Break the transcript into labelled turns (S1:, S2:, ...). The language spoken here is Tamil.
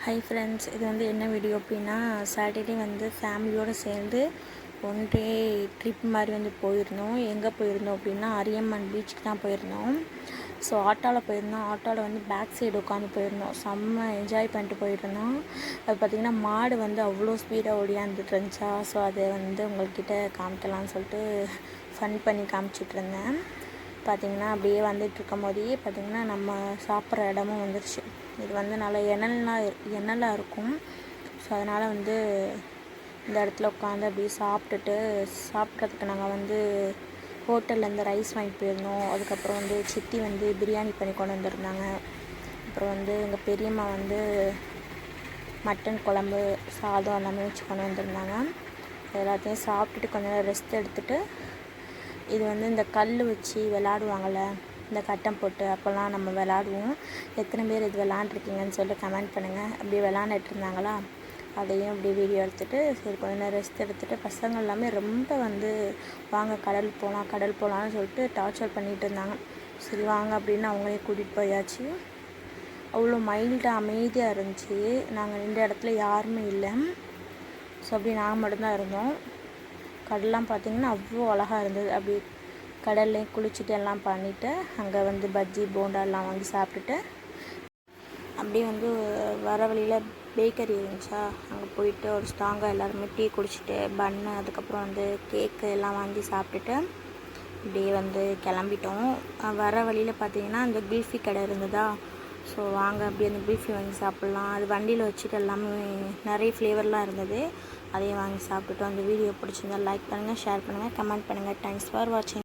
S1: ஹாய் ஃப்ரெண்ட்ஸ், இது வந்து என்ன வீடியோ அப்படின்னா, சாட்டர்டே வந்து ஃபேமிலியோடு சேர்ந்து ஒன் டே ட்ரிப் மாதிரி வந்து போயிருந்தோம். எங்கே போயிருந்தோம் அப்படின்னா, அரியம்மன் பீச்சுக்கு தான் போயிருந்தோம். ஸோ ஆட்டோவில் போயிருந்தோம். ஆட்டோவில் வந்து பேக் சைடு உட்காந்து போயிருந்தோம். செம்ம என்ஜாய் பண்ணிட்டு போயிருந்தோம். அது பார்த்திங்கன்னா மாடு வந்து அவ்வளோ ஸ்பீடாக ஓடியாந்துட்டு இருந்துச்சா. ஸோ அதை வந்து உங்கள்கிட்ட காமிக்கலாம்னு சொல்லிட்டு ஃபன் பண்ணி காமிச்சிட்டு இருந்தேன். பார்த்திங்கன்னா அப்படியே வந்துட்டு இருக்கும் போதே பார்த்திங்கன்னா நம்ம சாப்பிட்ற இடமும் வந்துருச்சு. இது வந்து நல்லா எண்ணெலாம் இருக்கும். ஸோ அதனால் வந்து இந்த இடத்துல உட்காந்து அப்படியே சாப்பிட்றதுக்கு நாங்கள் வந்து ஹோட்டல்லேருந்து ரைஸ் வாங்கிட்டு போயிருந்தோம். அதுக்கப்புறம் வந்து சித்தி வந்து பிரியாணி பண்ணி கொண்டு வந்திருந்தாங்க. அப்புறம் வந்து எங்கள் பெரியம்மா வந்து மட்டன் குழம்பு, சாதம் எல்லாமே வச்சு கொண்டு வந்திருந்தாங்க. எல்லாத்தையும் சாப்பிட்டுட்டு கொஞ்ச நேரம் ரெஸ்ட் எடுத்துகிட்டு, இது வந்து இந்த கல் வச்சு விளாடுவாங்கள்ல, இந்த கட்டம் போட்டு, அப்போல்லாம் நம்ம விளாடுவோம். எத்தனை பேர் இது விளாண்டுருக்கீங்கன்னு சொல்லிட்டு கமெண்ட் பண்ணுங்கள். அப்படியே விளாண்டுட்டு இருந்தாங்களா, அதையும் அப்படியே வீடியோ எடுத்துகிட்டு சரி கொஞ்ச நேரம் ரெஸ்ட் எடுத்துகிட்டு, பசங்க எல்லாமே ரொம்ப வந்து வாங்க கடல் போகலான்னு சொல்லிட்டு டார்ச்சர் பண்ணிகிட்டு இருந்தாங்க. சரி வாங்க அப்படின்னு அவங்களையும் கூட்டிகிட்டு போயாச்சு. அவ்வளோ மைல்டாக அமைதியாக இருந்துச்சு. நாங்கள் நின்ற இடத்துல யாருமே இல்லை. ஸோ அப்படி நாங்கள் மட்டும்தான் இருந்தோம். கடல்லாம் பார்த்திங்கன்னா அவ்வளோ அழகாக இருந்தது. அப்படி கடல்லையும் குளிச்சுட்டு எல்லாம் பண்ணிவிட்டு, அங்கே வந்து பஜ்ஜி போண்டா எல்லாம் வாங்கி சாப்பிட்டுட்டு, அப்படியே வந்து வர வழியில் பேக்கரி இருந்துச்சா, அங்கே போயிட்டு ஒரு ஸ்ட்ராங்காக எல்லாருமே டீ குடிச்சிட்டு பன்னு, அதுக்கப்புறம் வந்து கேக்கு எல்லாம் வாங்கி சாப்பிட்டுட்டு அப்படியே வந்து கிளம்பிட்டோம். வர வழியில் பார்த்திங்கன்னா அந்த குல்ஃபி கடை இருந்ததா. ஸோ வாங்க அப்படியே அந்த குல்ஃபி வாங்கி சாப்பிட்லாம். அது வண்டியில் வச்சுட்டு எல்லாமே நிறைய ஃப்ளேவர்லாம் இருந்தது. அதையும் வாங்கி சாப்பிட்டுட்டோம். அந்த வீடியோ பிடிச்சிருந்தா லைக் பண்ணுங்கள், ஷேர் பண்ணுங்கள், கமெண்ட் பண்ணுங்கள். தேங்க்ஸ் ஃபார் வாட்சிங்.